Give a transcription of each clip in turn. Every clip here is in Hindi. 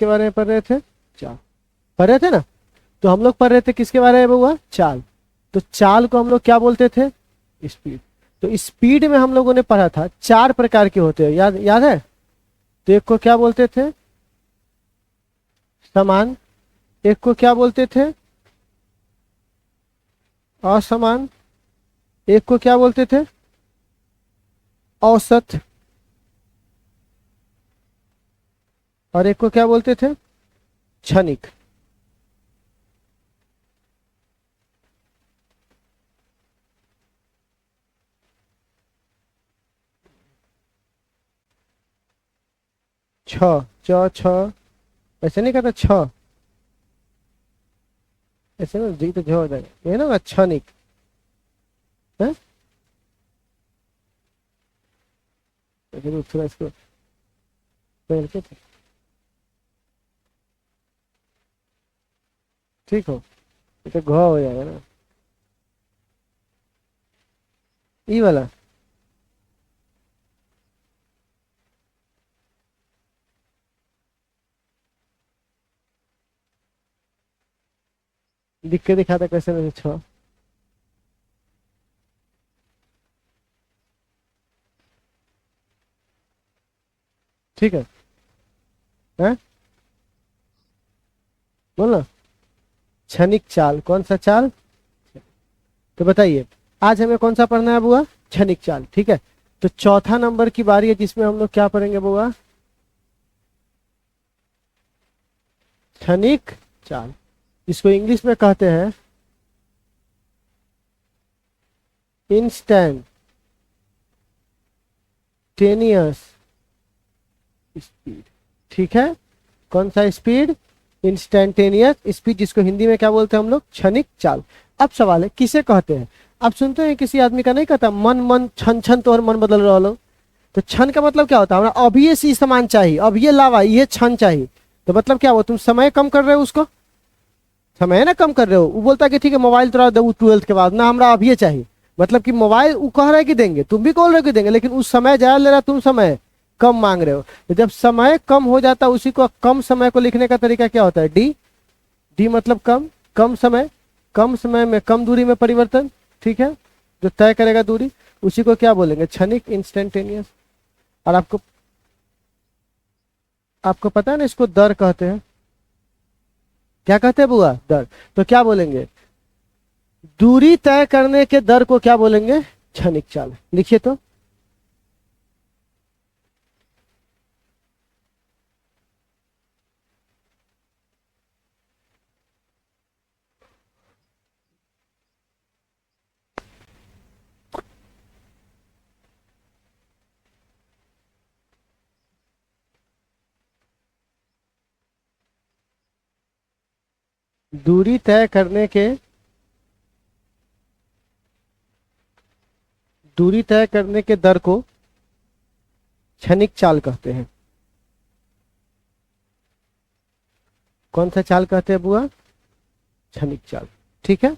किसके बारे में पढ़ रहे थे? चाल पढ़ रहे थे ना। तो हम लोग पढ़ रहे थे किसके बारे में बउआ? चाल। तो चाल को हम लोग क्या बोलते थे? स्पीड। तो स्पीड में हम लोगों ने पढ़ा था 4 प्रकार के होते हैं, याद याद है? तो एक को क्या बोलते थे? समान। एक को क्या बोलते थे? असमान। एक को क्या बोलते थे? औसत। और एक को क्या बोलते थे? क्षणिक। छ च छ ऐसे नहीं कहता छ, ऐसे ना जी तो झ हो जाएगा, ये ना क्षणिक है। जरूर थोड़ा इसको पहन के ठीक हो, ये तो घ हो जाएगा ना, ई वाला। लिख के दिखाता कैसे में छ। ठीक है बोलो। क्षणिक चाल, कौन सा चाल? तो बताइए आज हमें कौन सा पढ़ना है बुआ? क्षणिक चाल। ठीक है, तो चौथा नंबर की बारी है जिसमें हम लोग क्या पढ़ेंगे बुआ? क्षणिक चाल। इसको इंग्लिश में कहते हैं इंस्टैंटेनियस स्पीड। ठीक है, कौन सा स्पीड? इंस्टैंटेनियस स्पीड, जिसको हिंदी में क्या बोलते हैं हम लोग? क्षणिक चाल। अब सवाल है किसे कहते हैं? आप सुनते हैं किसी आदमी का नहीं कहता मन मन छन छन तोहर मन बदल रहा लो। तो क्षण का मतलब क्या होता है? हमरा अभी ये सी सामान चाहिए, अब ये लावा, ये क्षण चाहिए। तो मतलब क्या हुआ? तुम समय कम कर रहे हो उसको, समय ना कम कर रहे हो। वो बोलता है कि ठीक है मोबाइल तुरा दो 12th के बाद ना, हमरा अब ये चाहिए। मतलब कि मोबाइल वो कह रहा है कि देंगे, तुम भी बोल रहे हो कि देंगे, लेकिन उस समय ज्यादा ले रहा, तुम समय कम मांग रहे हो। तो जब समय कम हो जाता है उसी को कम समय को लिखने का तरीका क्या होता है? डी। डी मतलब कम, कम समय, कम समय में कम दूरी में परिवर्तन। ठीक है, जो तय करेगा दूरी, उसी को क्या बोलेंगे? क्षणिक, इंस्टेंटेनियस। और आपको आपको पता है ना इसको दर कहते हैं। क्या कहते हैं बुआ? दर। तो क्या बोलेंगे? दूरी तय करने के दर को क्या बोलेंगे? क्षणिक चाल। लिखिए तो। दूरी तय करने के, दूरी तय करने के दर को क्षणिक चाल कहते हैं। कौन सा चाल कहते हैं बुआ? क्षणिक चाल। ठीक है,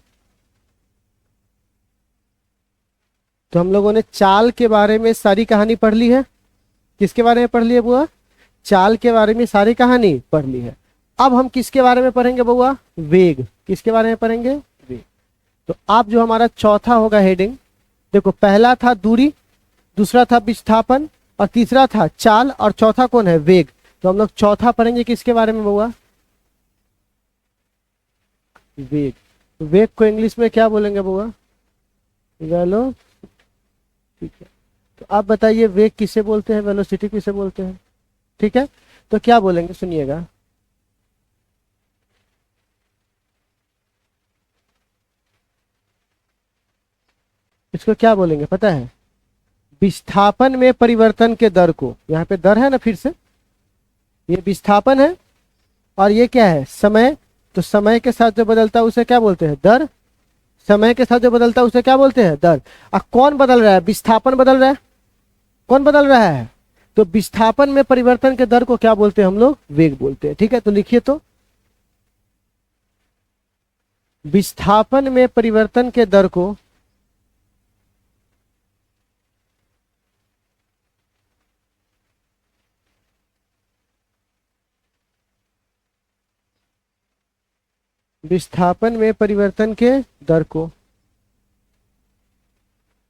तो हम लोगों ने चाल के बारे में सारी कहानी पढ़ ली है। किसके बारे में पढ़ ली है बुआ? चाल के बारे में सारी कहानी पढ़ ली है। अब हम किसके बारे में पढ़ेंगे बुआ? वेग। किसके बारे में पढ़ेंगे? वेग। तो आप जो हमारा चौथा होगा हेडिंग, देखो पहला था दूरी, दूसरा था विस्थापन, और तीसरा था चाल, और चौथा कौन है? वेग। तो हम लोग चौथा पढ़ेंगे किसके बारे में बुआ? वेग। वेग को इंग्लिश में क्या बोलेंगे बुआ? वेलो। ठीक है, तो आप बताइए वेग किसे बोलते हैं, वेलोसिटी किसे बोलते हैं? ठीक है, तो क्या बोलेंगे सुनिएगा। इसको क्या बोलेंगे पता है? विस्थापन में परिवर्तन के दर को, यहाँ पे दर है ना, फिर से ये विस्थापन है और ये क्या है? समय। तो समय के साथ जो बदलता है उसे क्या बोलते हैं? दर। समय के साथ जो बदलता है उसे क्या बोलते हैं? दर। और कौन बदल रहा है? विस्थापन बदल रहा है। कौन बदल रहा है? तो विस्थापन में परिवर्तन के दर को क्या बोलते हैं हम लोग? वेग बोलते हैं। ठीक है, तो लिखिए तो। विस्थापन में परिवर्तन के दर को विस्थापन में परिवर्तन के दर को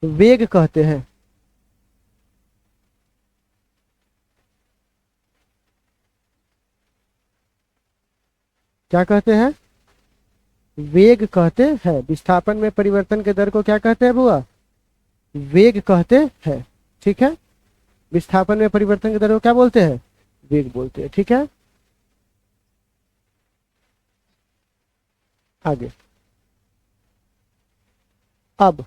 वेग कहते हैं। क्या कहते हैं? वेग कहते हैं। विस्थापन में परिवर्तन के दर को क्या कहते हैं बुआ? वेग कहते हैं। ठीक है, विस्थापन में परिवर्तन के दर को क्या बोलते हैं? वेग बोलते हैं। ठीक है, आगे। अब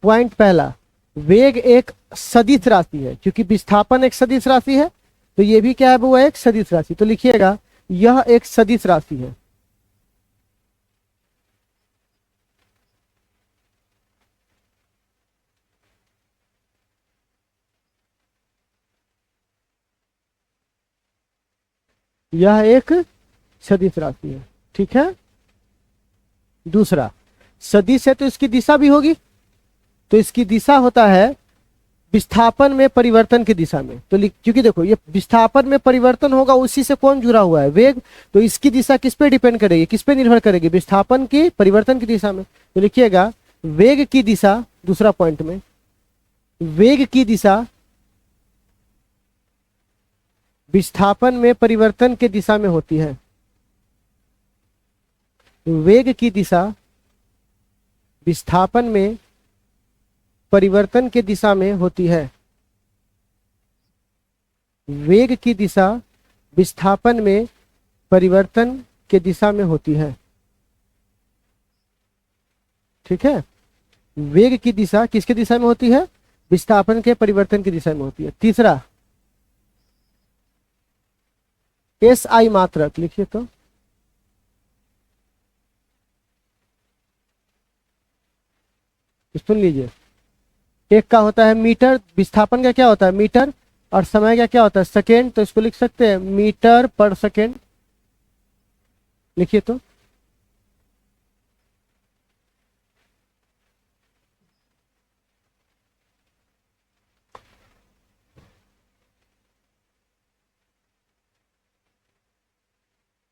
पॉइंट पहला, वेग एक सदिश राशि है, क्योंकि विस्थापन एक सदिश राशि है, तो ये भी क्या है वो एक सदिश राशि। तो लिखिएगा यह एक सदिश राशि है। यह एक सदिश राशि है। ठीक है, दूसरा, सदिश है तो इसकी दिशा भी होगी, तो इसकी दिशा होता है विस्थापन में परिवर्तन की दिशा में। तो क्योंकि देखो ये विस्थापन में परिवर्तन होगा, उसी से कौन जुड़ा हुआ है? वेग। तो इसकी दिशा किस पे डिपेंड करेगी, किस पे निर्भर करेगी? विस्थापन की परिवर्तन की दिशा में। तो लिखिएगा वेग की दिशा, दूसरा पॉइंट में, वेग की दिशा विस्थापन में परिवर्तन के दिशा में होती है। वेग की दिशा विस्थापन में परिवर्तन के दिशा में होती है। वेग की दिशा विस्थापन में परिवर्तन के दिशा में होती है। ठीक है, वेग की दिशा किसके दिशा में होती है? विस्थापन के परिवर्तन की दिशा में होती है। तीसरा, एस आई मात्रक लिखिए तो। सुन लीजिए, एक का होता है मीटर, विस्थापन का क्या होता है? मीटर, और समय का क्या होता है? सेकेंड। तो इसको लिख सकते हैं मीटर पर सेकेंड। लिखिए तो।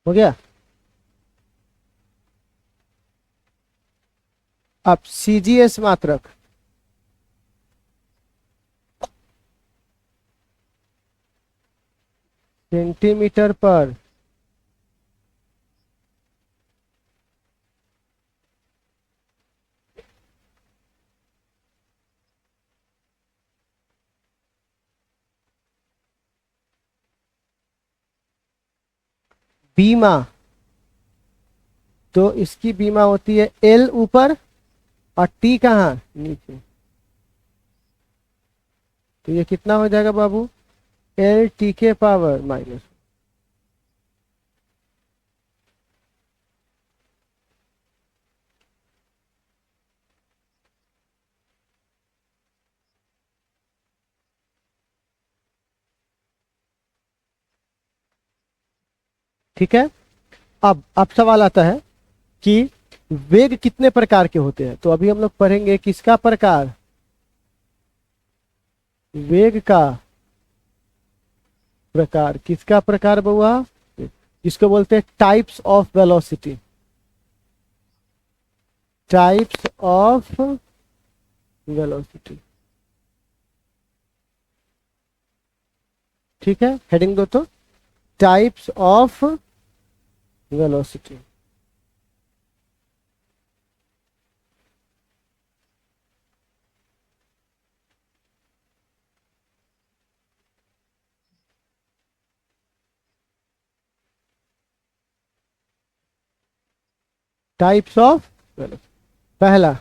हो गया। अब सीजीएस मात्रक, सेंटीमीटर पर बीमा। तो इसकी बीमा होती है एल ऊपर और टी कहाँ? नीचे। तो ये कितना हो जाएगा बाबू? एल टी के पावर माइनस। ठीक है, अब सवाल आता है कि वेग कितने प्रकार के होते हैं। तो अभी हम लोग पढ़ेंगे किसका प्रकार? वेग का प्रकार। किसका प्रकार बउआ? जिसको बोलते हैं types of velocity. Types of velocity. ठीक है, हेडिंग दो तो, types of velocity. Types of velocity. पहला,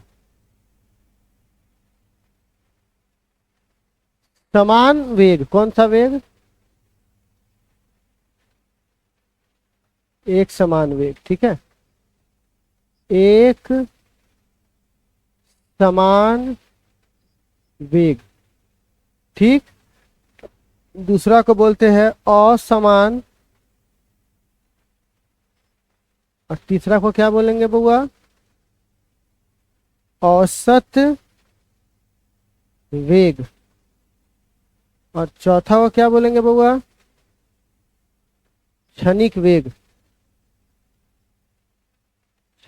समान वेग। कौन सा वेग? एक समान वेग। ठीक है, एक समान वेग। ठीक, दूसरा को बोलते हैं असमान, और तीसरा को क्या बोलेंगे बउआ? औसत वेग। और चौथा को क्या बोलेंगे बउआ? क्षणिक वेग।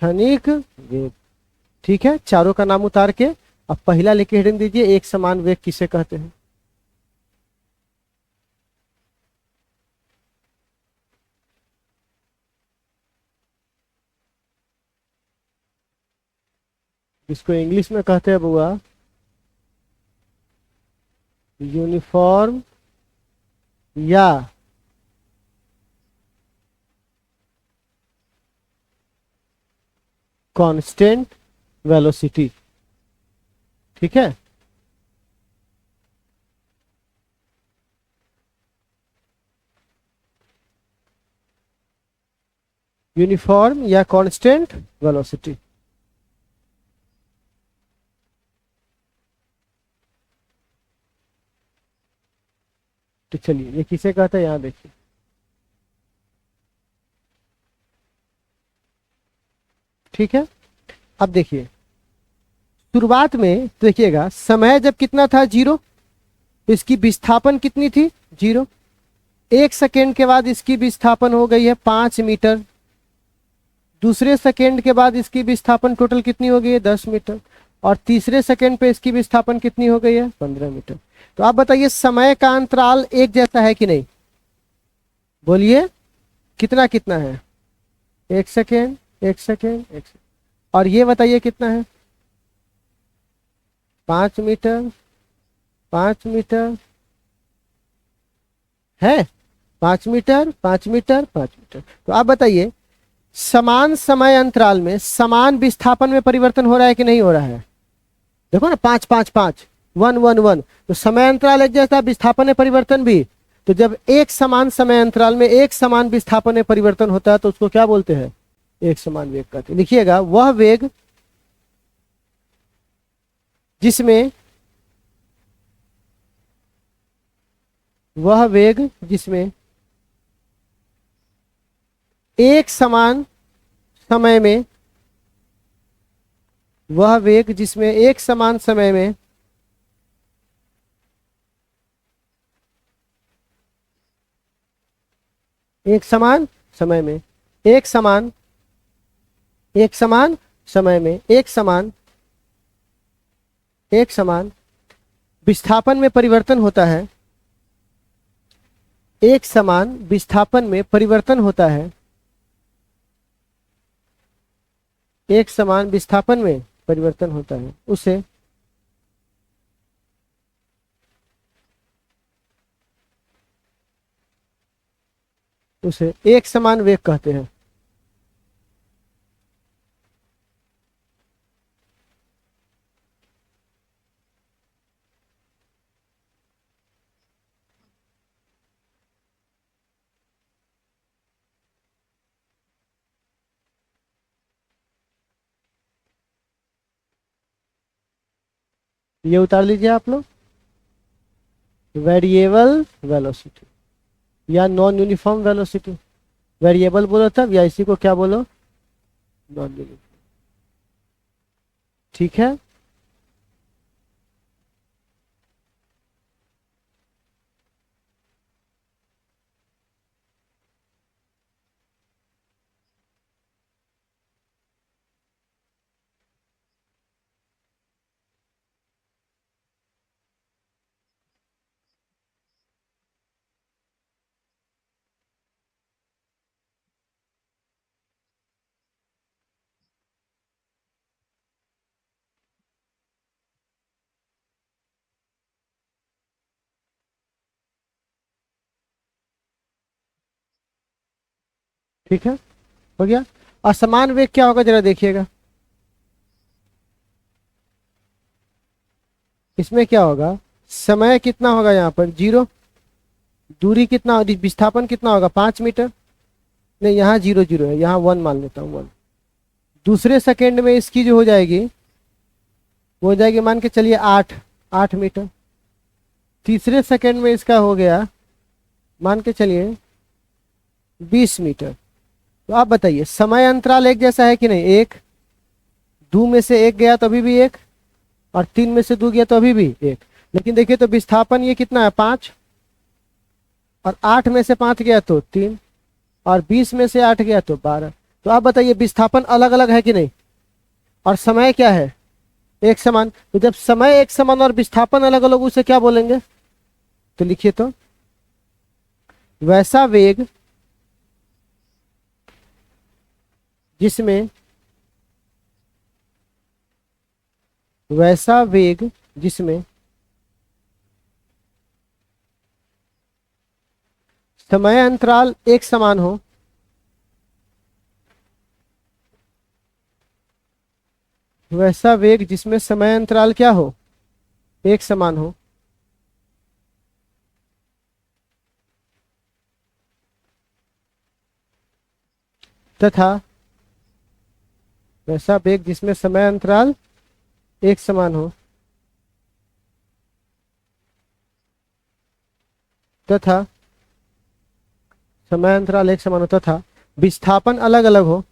क्षणिक वेग। ठीक है, चारों का नाम उतार के अब पहला लिखे हेडिंग दीजिए, एक समान वेग किसे कहते हैं। इसको इंग्लिश में कहते हैं बुआ यूनिफॉर्म या कांस्टेंट वेलोसिटी। ठीक है, यूनिफॉर्म या कांस्टेंट वेलोसिटी। तो चलिए ये किसे कहते हैं, यहां देखिए। ठीक है, अब देखिए शुरुआत में तो देखिएगा समय जब कितना था 0, इसकी विस्थापन कितनी थी 0। 1 सेकेंड के बाद इसकी विस्थापन हो गई है 5 मीटर। दूसरे सेकेंड के बाद इसकी विस्थापन टोटल कितनी हो गई है 10 मीटर। और तीसरे सेकेंड पे इसकी विस्थापन कितनी हो गई है 15 मीटर। तो आप बताइए समय का अंतराल एक जैसा है कि नहीं, बोलिए कितना कितना है। 1 सेकेंड 1 सेकेंड 1 सेकेंड। और ये बताइए कितना है 5 मीटर 5 मीटर है, 5 मीटर 5 मीटर 5 मीटर। तो आप बताइए समान समय अंतराल में समान विस्थापन में परिवर्तन हो रहा है कि नहीं हो रहा है। देखो ना 5 5 5 1 1 1। तो समय अंतराल एक जैसा, विस्थापन में परिवर्तन भी। तो जब एक समान समय अंतराल में एक समान विस्थापन में परिवर्तन होता है तो उसको क्या बोलते हैं, एक समान वेग कहते हैं। लिखिएगा वह वेग जिसमें एक समान समय में एक समान समय में एक समान समय में एक समान समय में एक समान विस्थापन में परिवर्तन होता है, एक समान विस्थापन में परिवर्तन होता है, एक समान विस्थापन में परिवर्तन होता है, उसे एक समान वेग कहते हैं। ये उतार लीजिए आप लोग, वेरिएबल वेलोसिटी या नॉन यूनिफॉर्म वेलोसिटी। वेरिएबल बोलो तब, या इसी को क्या बोलो, नॉन यूनिफॉर्म। ठीक है, ठीक है, हो गया। असमान वेग क्या होगा जरा देखिएगा, इसमें क्या होगा, समय कितना होगा यहाँ पर 0, दूरी कितना, विस्थापन कितना होगा 5 मीटर। नहीं, यहाँ 0 0 है, यहाँ 1 मान लेता हूँ 1। दूसरे सेकेंड में इसकी जो हो जाएगी वो हो जाएगी, मान के चलिए 8 मीटर। तीसरे सेकेंड में इसका हो गया मान के चलिए 20 मीटर। तो आप बताइए समय अंतराल एक जैसा है कि नहीं, एक, 2 में से 1 गया तो अभी भी 1, और 3 में से 2 गया तो अभी भी 1। लेकिन देखिए तो विस्थापन ये कितना है 5, और 8 में से 5 गया तो 3, और 20 में से 8 गया तो 12। तो आप बताइए विस्थापन अलग अलग है कि नहीं, और समय क्या है, एक समान। तो जब समय एक समान और विस्थापन अलग अलग, उसे क्या बोलेंगे? तो लिखिए तो, वैसा वेग जिसमें वैसा वेग जिसमें समय अंतराल एक समान हो, वैसा वेग जिसमें समय अंतराल क्या हो, एक समान हो, तथा वैसा वेग जिसमें समय अंतराल एक समान हो, तथा समय अंतराल एक समान हो, तथा विस्थापन अलग अलग हो,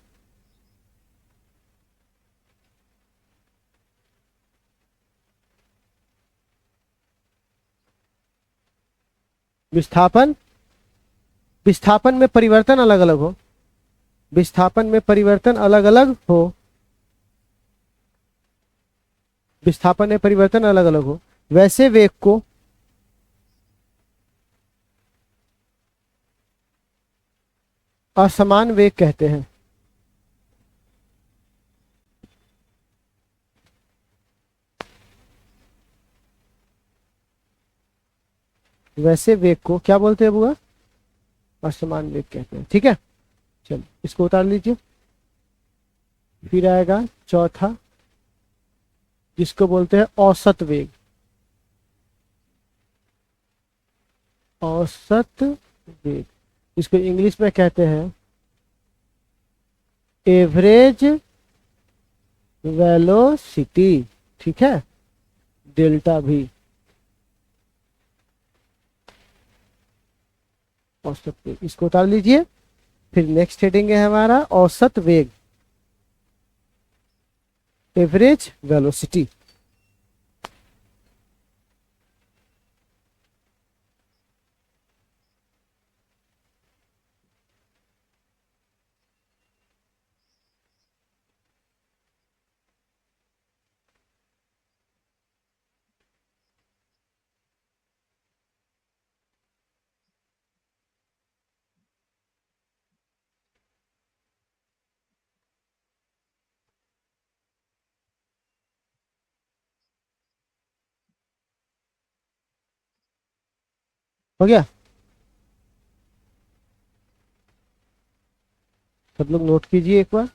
विस्थापन विस्थापन में परिवर्तन अलग अलग हो, विस्थापन में परिवर्तन अलग अलग हो, विस्थापन में परिवर्तन अलग अलग हो, वैसे वेग को असमान वेग कहते हैं। वैसे वेग को क्या बोलते हैं बुआ? असमान वेग कहते हैं। ठीक है, चलिए इसको उतार लीजिए। फिर आएगा चौथा, जिसको बोलते हैं औसत वेग। औसत वेग, इसको इंग्लिश में कहते हैं एवरेज वेलोसिटी। ठीक है, डेल्टा भी। औसत वेग, इसको उतार लीजिए। फिर नेक्स्ट हेडिंग है हमारा औसत वेग, एवरेज वेलोसिटी। हो गया? सब लोग नोट कीजिए एक बार।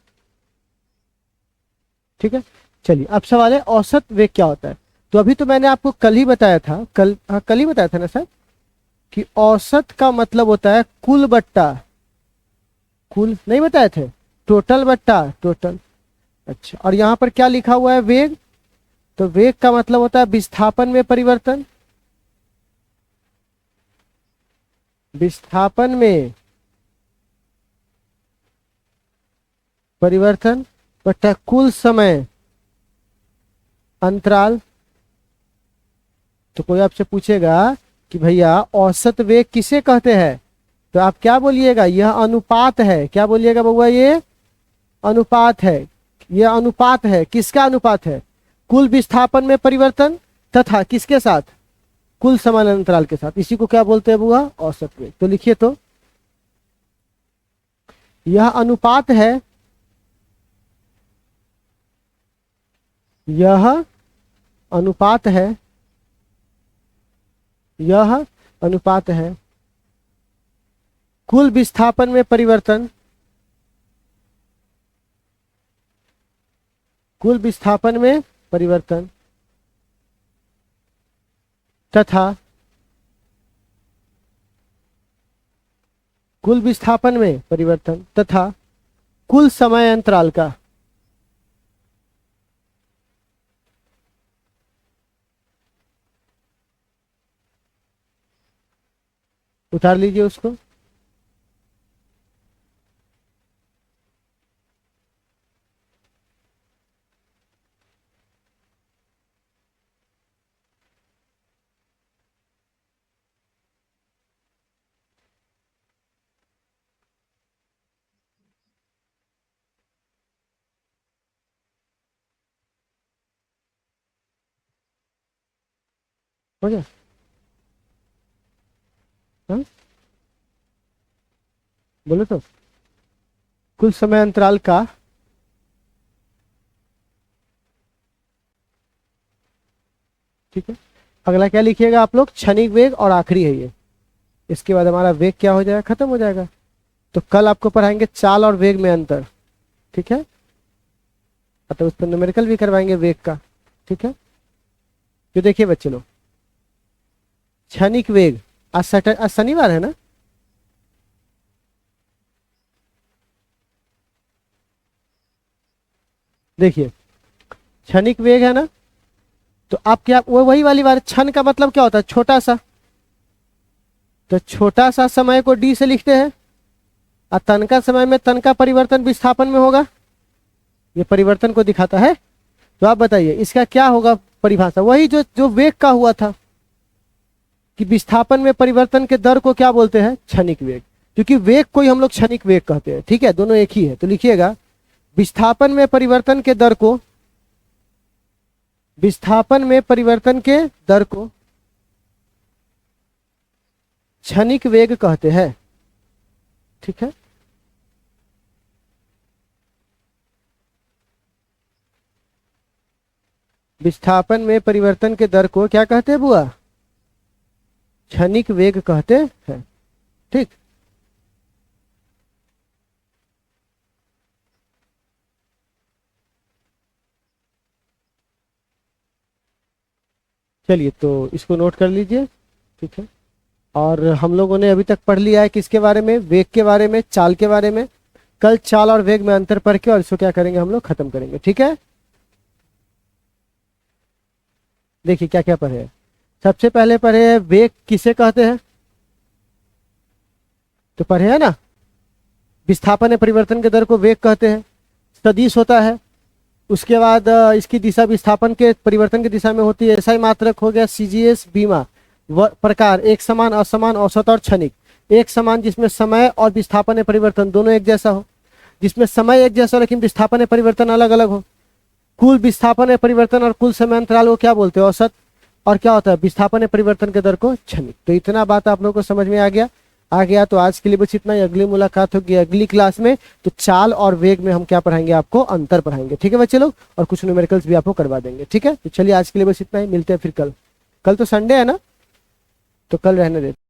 ठीक है, चलिए अब सवाल है औसत वेग क्या होता है। तो अभी तो मैंने आपको कल ही बताया था, कल, हाँ कल ही बताया था ना सर, कि औसत का मतलब होता है कुल बट्टा, कुल नहीं बताए थे, टोटल बट्टा टोटल। अच्छा, और यहाँ पर क्या लिखा हुआ है, वेग। तो वेग का मतलब होता है विस्थापन में परिवर्तन, विस्थापन में परिवर्तन बट्टा कुल समय अंतराल। तो कोई आपसे पूछेगा कि भैया औसत वेग किसे कहते हैं, तो आप क्या बोलिएगा, यह अनुपात है। क्या बोलिएगा बउआ? ये अनुपात है। यह अनुपात है, किसका अनुपात है? कुल विस्थापन में परिवर्तन तथा किसके साथ? कुल समान अंतराल के साथ। इसी को क्या बोलते हैं बुआ? औसत वेग। तो लिखिए तो, यह अनुपात है, यह अनुपात है, यह अनुपात है कुल विस्थापन में परिवर्तन, कुल विस्थापन में परिवर्तन तथा कुल विस्थापन में परिवर्तन तथा कुल समय अंतराल का। उतार लीजिए उसको। हो गया? हाँ बोलो तो। कुल समय अंतराल का ठीक है। अगला क्या लिखिएगा आप लोग? क्षणिक वेग, और आखिरी है ये। इसके बाद हमारा वेग क्या हो जाएगा? खत्म हो जाएगा। तो कल आपको पढ़ाएंगे चाल और वेग में अंतर। ठीक है, मतलब उस पर न्यूमेरिकल भी करवाएंगे वेग का। ठीक है, तो देखिए बच्चे लोग, क्षणिक वेग, आज शनिवार है ना? देखिए क्षणिक वेग है ना, तो आप क्या, वो वही वाली बात, क्षण का मतलब क्या होता है? छोटा सा। तो छोटा सा समय को डी से लिखते हैं, और तन का समय में तन का परिवर्तन विस्थापन में होगा, ये परिवर्तन को दिखाता है। तो आप बताइए इसका क्या होगा परिभाषा? वही जो जो वेग का हुआ था कि विस्थापन में परिवर्तन के दर को क्या बोलते हैं? क्षणिक वेग। क्योंकि वेग को ही हम लोग क्षणिक वेग कहते हैं। ठीक है, दोनों एक ही है। तो लिखिएगा विस्थापन में परिवर्तन के दर को, विस्थापन में परिवर्तन के दर को क्षणिक वेग कहते हैं। ठीक है, विस्थापन में परिवर्तन के दर को क्या कहते हैं बुआ? क्षणिक वेग कहते हैं। ठीक, चलिए तो इसको नोट कर लीजिए। ठीक है, और हम लोगों ने अभी तक पढ़ लिया है किसके बारे में? वेग के बारे में, चाल के बारे में। कल चाल और वेग में अंतर पढ़ के और इसको क्या करेंगे हम लोग? खत्म करेंगे। ठीक है, देखिए क्या क्या पढ़े हैं। सबसे पहले पढ़े हैं वेग किसे कहते हैं, तो पढ़े है ना, विस्थापन या परिवर्तन के दर को वेग कहते हैं। सदिश होता है। उसके बाद इसकी दिशा विस्थापन के परिवर्तन की दिशा में होती है। एसआई मात्रक हो गया, सीजीएस, बीमा। प्रकार एक समान, असमान, औसत और क्षणिक। एक समान जिसमें समय और विस्थापन या परिवर्तन दोनों एक जैसा हो, जिसमें समय एक जैसा हो लेकिन विस्थापन या परिवर्तन अलग अलग हो। कुल विस्थापन या परिवर्तन और कुल समय अंतराल को क्या बोलते हैं? औसत। और क्या होता है? विस्थापन या परिवर्तन के दर को क्षणिक। तो इतना बात आप लोगों को समझ में आ गया। तो आज के लिए बस इतना ही। अगली मुलाकात होगी अगली क्लास में। तो चाल और वेग में हम क्या पढ़ाएंगे? आपको अंतर पढ़ाएंगे। ठीक है बच्चे लोग, और कुछ न्यूमेरिकल्स भी आपको करवा देंगे। ठीक है, तो चलिए आज के लिए बस इतना ही। मिलते हैं फिर कल। कल तो संडे है ना, तो कल रहने देते।